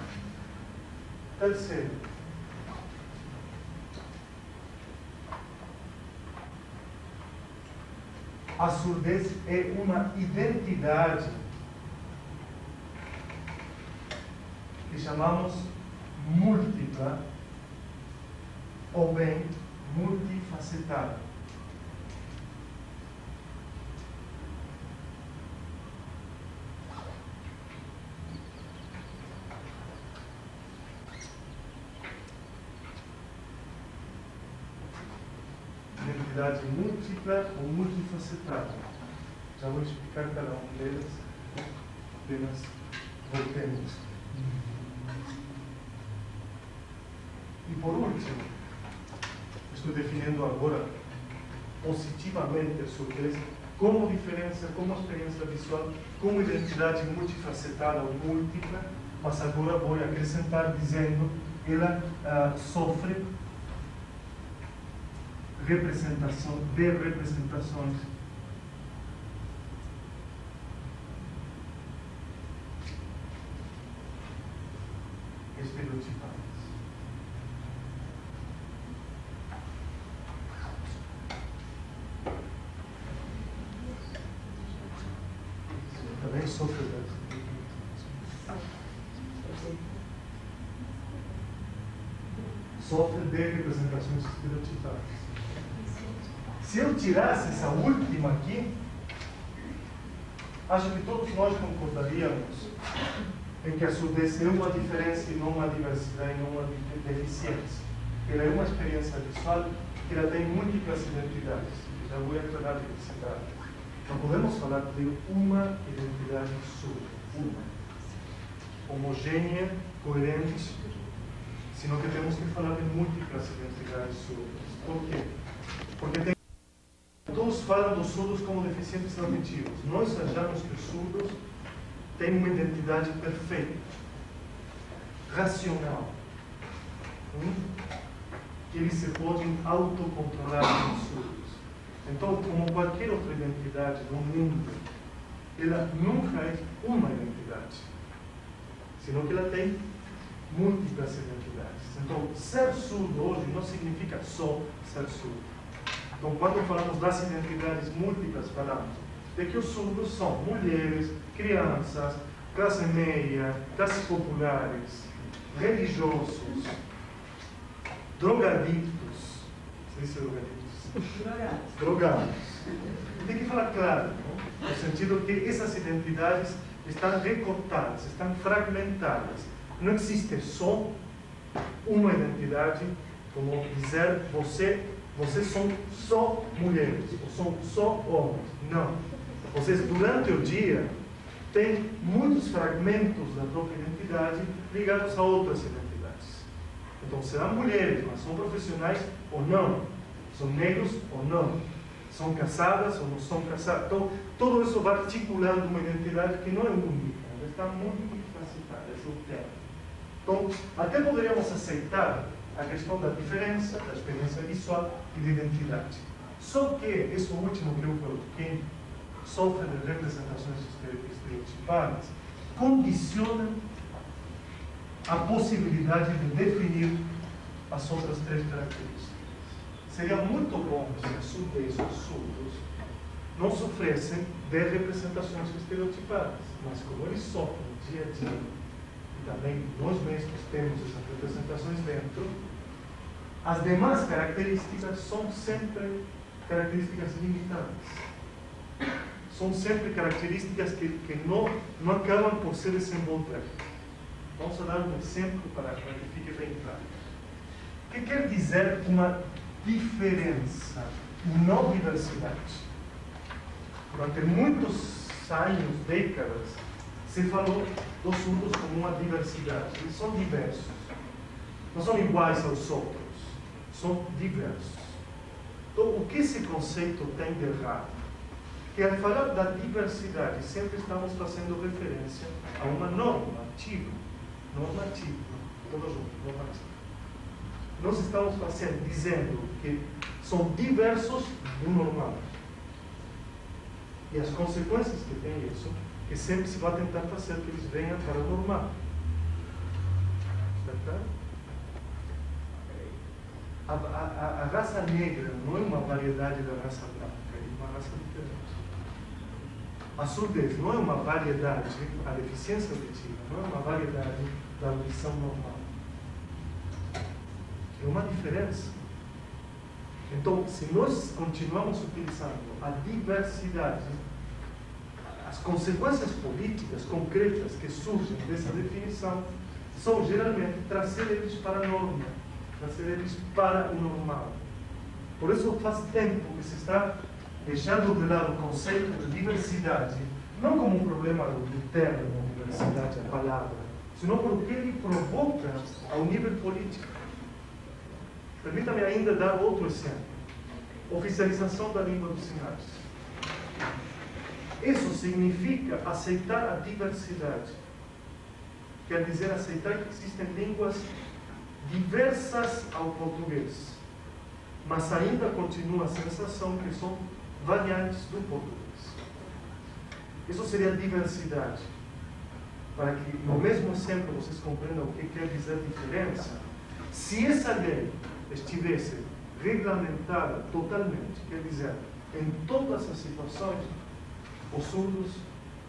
Terceiro: a surdez é uma identidade que chamamos múltipla ou bem multifacetada. Identidade múltipla ou multifacetada. Já vou explicar cada um deles. Apenas voltemos. E por último, estou definindo agora positivamente a surdez como diferença, como experiência visual, como identidade multifacetada ou múltipla, mas agora vou acrescentar dizendo que ela sofre de representações estereotipadas. Também sofre de representações estereotipadas. Se eu tirasse essa última aqui, acho que todos nós concordaríamos em que a surdez é uma diferença e não uma diversidade, e não uma deficiência. Ela é uma experiência visual que ela tem múltiplas identidades. Já vou entrar na diversidade. Não podemos falar de uma identidade surda, homogênea, coerente, senão que temos que falar de múltiplas identidades surdas. Por quê? Porque todos falam dos surdos como deficientes auditivos. Nós achamos que os surdos têm uma identidade perfeita, racional. que eles se podem autocontrolar como surdos. Então, como qualquer outra identidade no mundo, ela nunca é uma identidade, senão que ela tem múltiplas identidades. Então, ser surdo hoje não significa só ser surdo. Então, quando falamos das identidades múltiplas, falamos de que os surdos são mulheres, crianças, classe média, classes populares, religiosos, drogadictos. Se diz drogadictos? Drogados. Tem que falar claro, não? No sentido que essas identidades estão recortadas, estão fragmentadas. Não existe só uma identidade, como dizer vocês são só mulheres, ou são só homens. Não. Vocês, durante o dia, têm muitos fragmentos da própria identidade ligados a outras identidades. Então, serão mulheres, mas são profissionais ou não. São negros ou não. São casadas ou não são casadas. Então, tudo isso vai articulando uma identidade que não é única. Ela está multifacetada, esse é o termo. Então, até poderíamos aceitar a questão da diferença, da experiência visual e de identidade. Só que esse último grupo, quem sofre de representações estereotipadas, condiciona a possibilidade de definir as outras três características. Seria muito bom se a surdez ou os surdos não sofressem de representações estereotipadas, mas como eles sofrem dia a dia, e também nós mesmos temos essas representações dentro, as demais características são sempre características limitantes. São sempre características que não acabam por se desenvolver. Vamos dar um exemplo para que fique bem claro. O que quer dizer uma diferença e não diversidade? Durante muitos anos, décadas, se falou dos surdos como uma diversidade. Eles são diversos. Não são iguais aos outros. São diversos. Então, o que esse conceito tem de errado? Que ao falar da diversidade, sempre estamos fazendo referência a uma normativa. Todos juntos, normativa. Nós estamos dizendo que são diversos do normal. E as consequências que tem isso, que sempre se vai tentar fazer que eles venham para o normal. Está claro? A raça negra não é uma variedade da raça branca, é uma raça diferente. A surdez não é uma variedade, a deficiência auditiva não é uma variedade da audição normal. É uma diferença. Então, se nós continuamos utilizando a diversidade, as consequências políticas concretas que surgem dessa definição são geralmente trazer eles para a norma, trazer eles para o normal. Por isso faz tempo que se está deixando de lado o conceito de diversidade, não como um problema do termo diversidade, a palavra, senão por que ele provoca ao nível político. Permita-me ainda dar outro exemplo. Oficialização da língua dos sinais. Isso significa aceitar a diversidade. Quer dizer, aceitar que existem línguas diversas ao português, mas ainda continua a sensação que são variantes do português. Isso seria diversidade. Para que, no mesmo exemplo, vocês compreendam o que quer dizer diferença, se essa lei estivesse regulamentada totalmente, quer dizer, em todas as situações, os surdos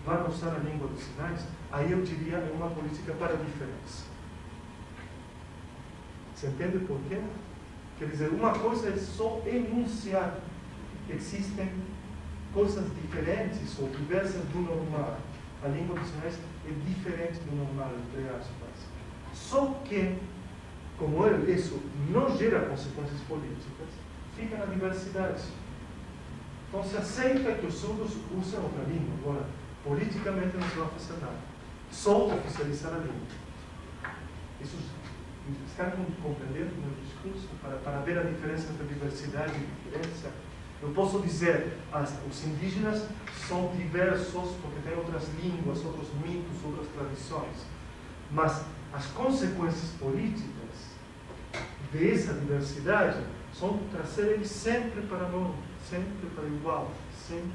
vão usar a língua dos sinais, aí eu diria é uma política para a diferença. Você entende por quê? Quer dizer, uma coisa é só enunciar que existem coisas diferentes ou diversas do normal. A língua dos sinais é diferente do normal, entre aspas. Só que, como isso não gera consequências políticas, fica na diversidade. Então se aceita que os surdos usam outra língua. Agora, politicamente não se vai fazer nada. Só oficializar a língua. Isso está compreendendo o meu discurso? Para ver a diferença entre diversidade e diferença. Eu posso dizer, os indígenas são diversos porque têm outras línguas, outros mitos, outras tradições. Mas as consequências políticas dessa diversidade são trazer ele sempre para nós, sempre para igual, sempre.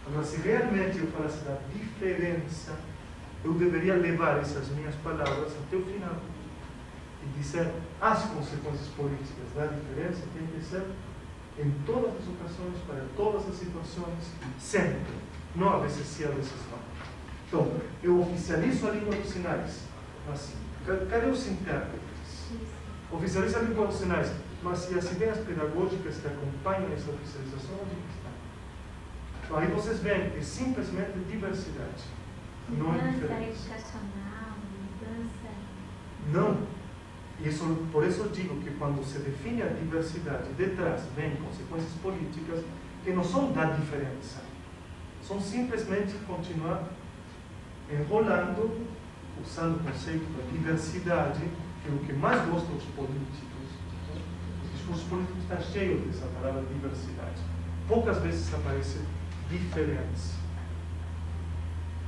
Agora, se realmente eu falasse da diferença, eu deveria levar essas minhas palavras até o final e dizer as consequências políticas da diferença tem que ser em todas as ocasiões, para todas as situações, sempre. Não a vezes sim, a vezes não. Então, eu oficializo a língua dos sinais, assim. Cadê os intérpretes? Oficializo a língua dos sinais, mas e as ideias pedagógicas que acompanham essa oficialização, onde estão? Então, aí vocês veem que é simplesmente diversidade. Não é diferença. Educacional, mudança. Não. Isso, por isso eu digo que quando se define a diversidade, detrás vem consequências políticas que não são da diferença. São simplesmente continuar enrolando, usando o conceito da diversidade, que é o que mais gostam os políticos. Os discursos políticos estão cheios dessa palavra diversidade. Poucas vezes aparece diferença.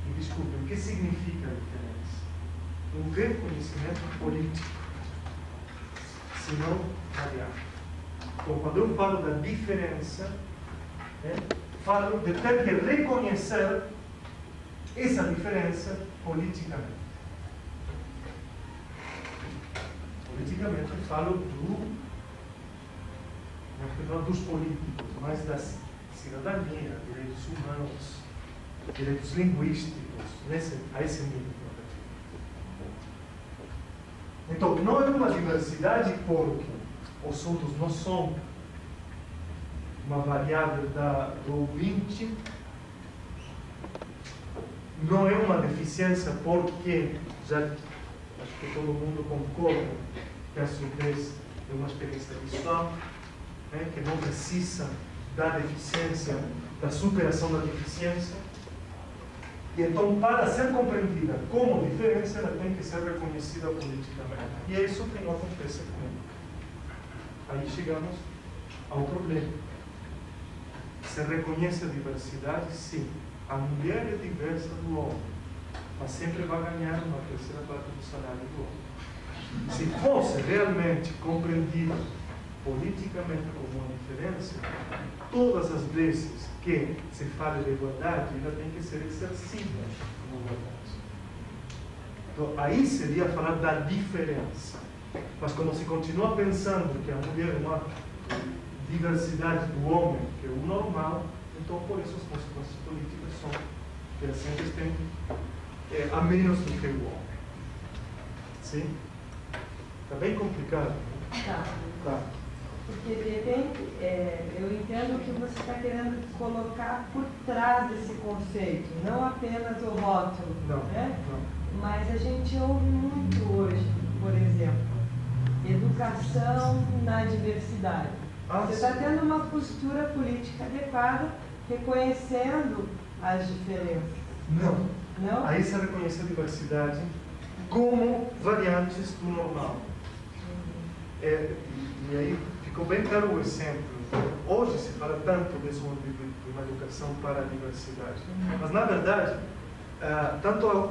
E desculpem, o que significa a diferença? Um reconhecimento político, se não variar. Então, quando eu falo da diferença, falo de ter que reconhecer essa diferença politicamente. Politicamente, eu falo dos políticos, mas da cidadania, direitos humanos, direitos linguísticos, a esse nível. Então, não é uma diversidade porque os outros não são uma variável do ouvinte, não é uma deficiência porque, já acho que todo mundo concorda que a surdez é uma experiência visual, que não precisa da deficiência, da superação da deficiência. E então, para ser compreendida como diferença, ela tem que ser reconhecida politicamente. E é isso que não acontece comigo. Aí chegamos ao problema. Se reconhece a diversidade, sim. A mulher é diversa do homem, mas sempre vai ganhar uma terceira parte do salário do homem. Se fosse realmente compreendido politicamente como uma diferença, todas as vezes que se fala de igualdade, ela tem que ser exercida como igualdade. Então, aí seria falar da diferença. Mas quando se continua pensando que a mulher é uma diversidade do homem, que é o normal, então por isso as consequências políticas são que elas sempre têm a menos do que o homem. Sim? Está bem complicado? Tá. Porque, de repente, eu entendo que você está querendo colocar por trás desse conceito, não apenas o rótulo. Não, né? não. Mas a gente ouve muito hoje, por exemplo, educação na diversidade. Você está tendo uma postura política adequada, reconhecendo as diferenças. Não. Não? Aí se reconhece a diversidade como variantes do normal. E aí ficou bem claro o exemplo. Hoje se fala tanto de uma educação para a diversidade. Mas, na verdade, tanto ao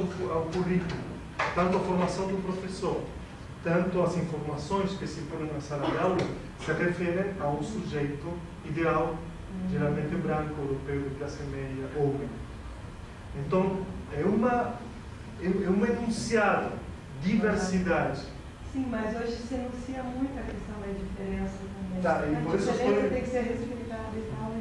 currículo, tanto a formação do professor, tanto as informações que se põem na sala de aula, se referem a um sujeito ideal, geralmente branco, europeu, de classe média, homem. Então, é um enunciado, diversidade. Sim, mas hoje se enuncia muito a questão da diferença também. Tá, e por isso a diferença tem que ser respeitada e tal,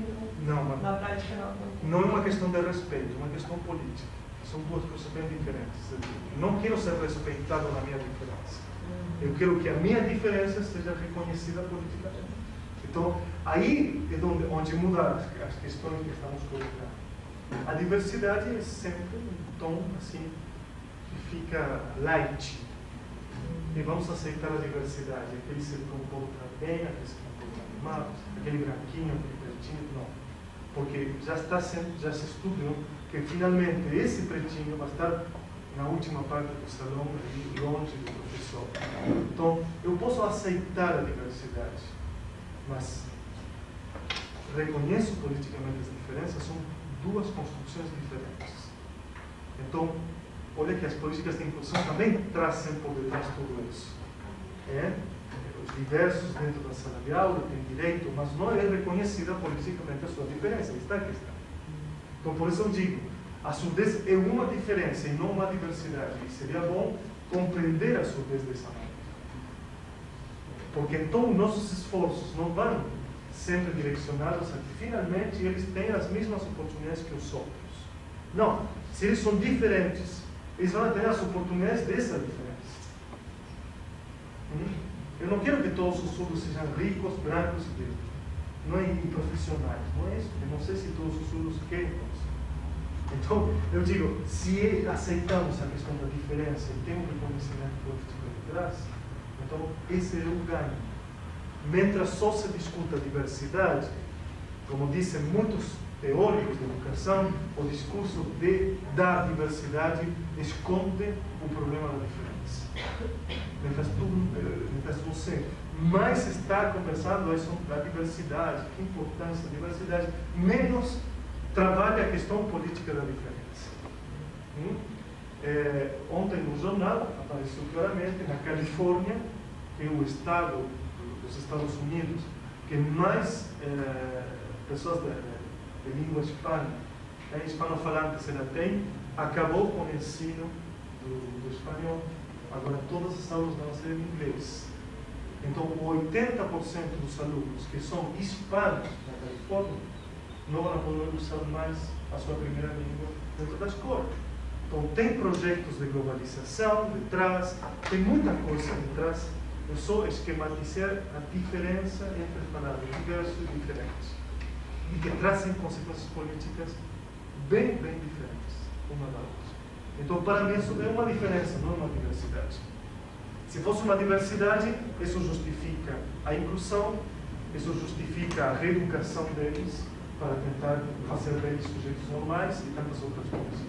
não, mas na prática não é uma questão de respeito, é uma questão política. São duas coisas bem diferentes. Não quero ser respeitado na minha diferença. Eu quero que a minha diferença seja reconhecida politicamente. Então, aí é onde muda as questões que estamos colocando. A diversidade é sempre um tom assim, que fica light. E vamos aceitar a diversidade. Aquele se comporta bem, aquele se comporta mal, aquele branquinho, aquele pretinho, não. Porque já se estudou que finalmente esse pretinho vai estar na última parte do salão, ali, longe do professor. Então, eu posso aceitar a diversidade, mas reconheço politicamente as diferenças, são duas construções diferentes. Então, olha que as políticas de inclusão também trazem por detrás tudo isso. os diversos dentro da sala de aula têm direito, mas não é reconhecida politicamente a sua diferença. Está a questão. Então, por isso eu digo, a surdez é uma diferença e não uma diversidade. E seria bom compreender a surdez dessa maneira. Porque então nossos esforços não vão sempre direcionados a que finalmente eles tenham as mesmas oportunidades que os outros. Não. Se eles são diferentes, eles vão ter as oportunidades dessa diferença. Eu não quero que todos os surdos sejam ricos, brancos e profissionais. Não é isso. Eu não sei se todos os surdos querem isso. Então, eu digo, se aceitamos a questão da diferença e temos reconhecimento político por trás, então esse é o ganho. Mientras só se discuta a diversidade, como dizem muitos teóricos de educação, o discurso da diversidade esconde o problema da diferença. Mientras você mais está conversando a diversidade, que importância da diversidade, menos trabalha a questão política da diferença. Ontem no jornal apareceu claramente na Califórnia, que é o estado dos Estados Unidos que mais pessoas de língua hispanofalantes ela tem, acabou com o ensino do espanhol. Agora todas as aulas vão ser em inglês. Então 80% dos alunos que são hispanos na Califórnia não vão poder usar mais a sua primeira língua dentro da escola. Então tem projetos de globalização detrás, tem muita coisa detrás. Eu só esquematizar a diferença entre palavras diversas e diferentes. E que trazem consequências políticas bem diferentes uma da outra. Então, para mim, isso é uma diferença, não é uma diversidade. Se fosse uma diversidade, isso justifica a inclusão, isso justifica a reeducação deles para tentar fazer deles sujeitos normais e tantas outras coisas.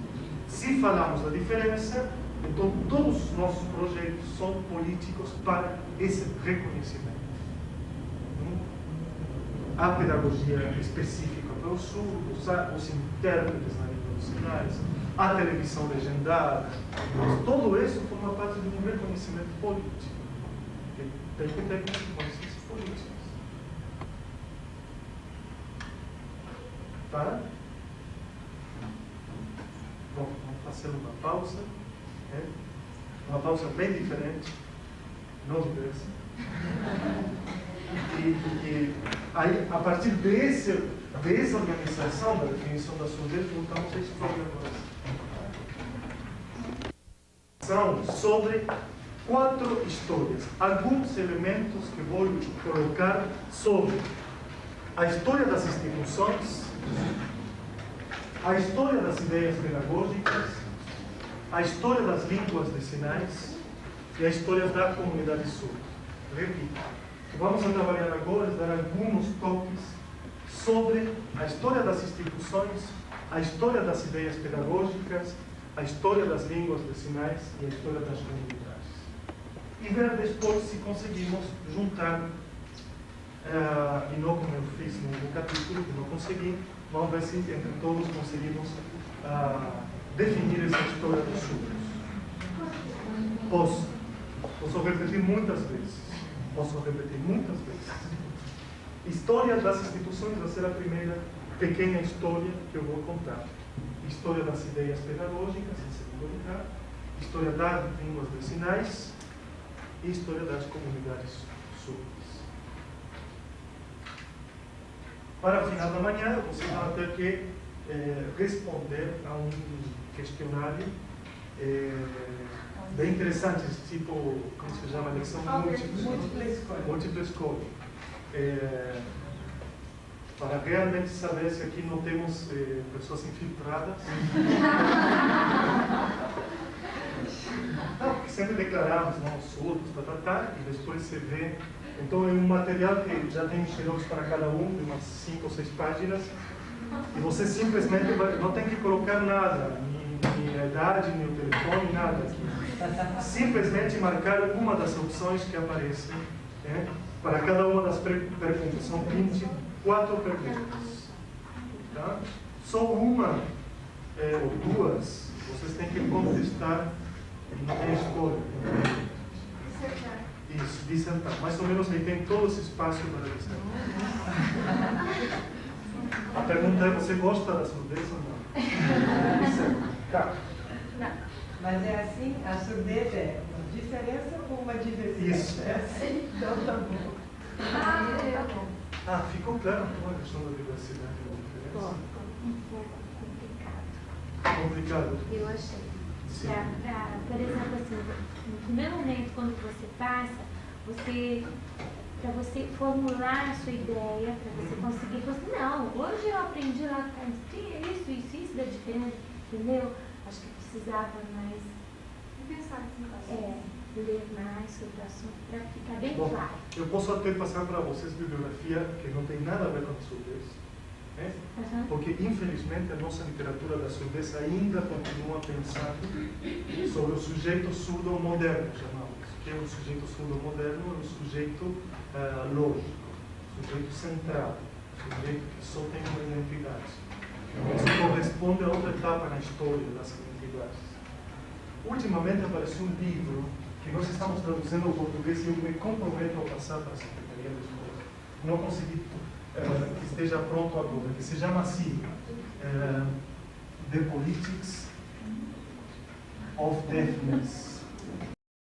Se falamos da diferença, então todos os nossos projetos são políticos para esse reconhecimento. Há pedagogia específica para os surdos, há os intérpretes na língua dos sinais, há televisão legendada, mas tudo isso forma parte de um reconhecimento político, que tem que ter consequências políticas. Tá? Bom, vamos fazer uma pausa. Uma pausa bem diferente, não diversa. E aí, a partir dessa organização da definição da surdez, voltamos a história agora. Sobre 4 histórias, alguns elementos que vou colocar sobre a história das instituições, a história das ideias pedagógicas, a história das línguas de sinais e a história da comunidade surda. Repito, vamos a trabalhar agora e dar alguns toques sobre a história das instituições, a história das ideias pedagógicas, a história das línguas de sinais e a história das comunidades. E ver depois se conseguimos juntar, e não como eu fiz no capítulo, que não consegui, vamos ver se entre todos conseguimos definir essa história dos surdos. Posso repetir muitas vezes. História das instituições vai ser a primeira pequena história que eu vou contar. História das ideias pedagógicas, em segundo lugar. História das línguas de sinais e história das comunidades surdas. Para o final da manhã, vocês vão ter que responder a um questionário bem interessante, tipo, como se chama, lição múltipla escolha. Para realmente saber se aqui não temos pessoas infiltradas. Não, porque sempre declaramos, não, surdos, e depois se vê. Então é um material que já tem xerox para cada um, de umas 5 ou 6 páginas, e você simplesmente não tem que colocar nada, nem a idade, nem o telefone, nada aqui. Simplesmente marcar uma das opções que aparecem, para cada uma das perguntas. São 24 perguntas. Tá? Só uma ou duas vocês têm que contestar e não tem escolha. Isso. dissertar. Mais ou menos aí tem todo esse espaço para dissertar. A pergunta é, você gosta da surdez ou não? Tá. Mas é assim, a surdez é uma diferença ou uma diversidade? Isso. É assim, então tá bom. Ah, ficou claro a questão da diversidade e da diferença? Um pouco complicado. Complicado? Eu achei. Sim. Por exemplo, assim, no primeiro momento, quando você passa, para você formular a sua ideia, para você conseguir, você, não, hoje eu aprendi lá atrás, tinha isso da diferença, entendeu? Acho que precisava mais ler mais sobre o assunto para ficar bem claro. Eu posso até passar para vocês bibliografia que não tem nada a ver com a surdez, né? Porque infelizmente a nossa literatura da surdez ainda continua pensando sobre o sujeito surdo moderno, chamamos, que é o sujeito surdo moderno, é o sujeito lógico, o sujeito central, o sujeito que só tem uma identidade. Isso corresponde a outra etapa na história das identidades. Ultimamente apareceu um livro que nós estamos traduzindo ao português e eu me comprometo a passar para a Secretaria de Escola. Não consegui que esteja pronto agora, que se chama assim, The Politics of Deafness.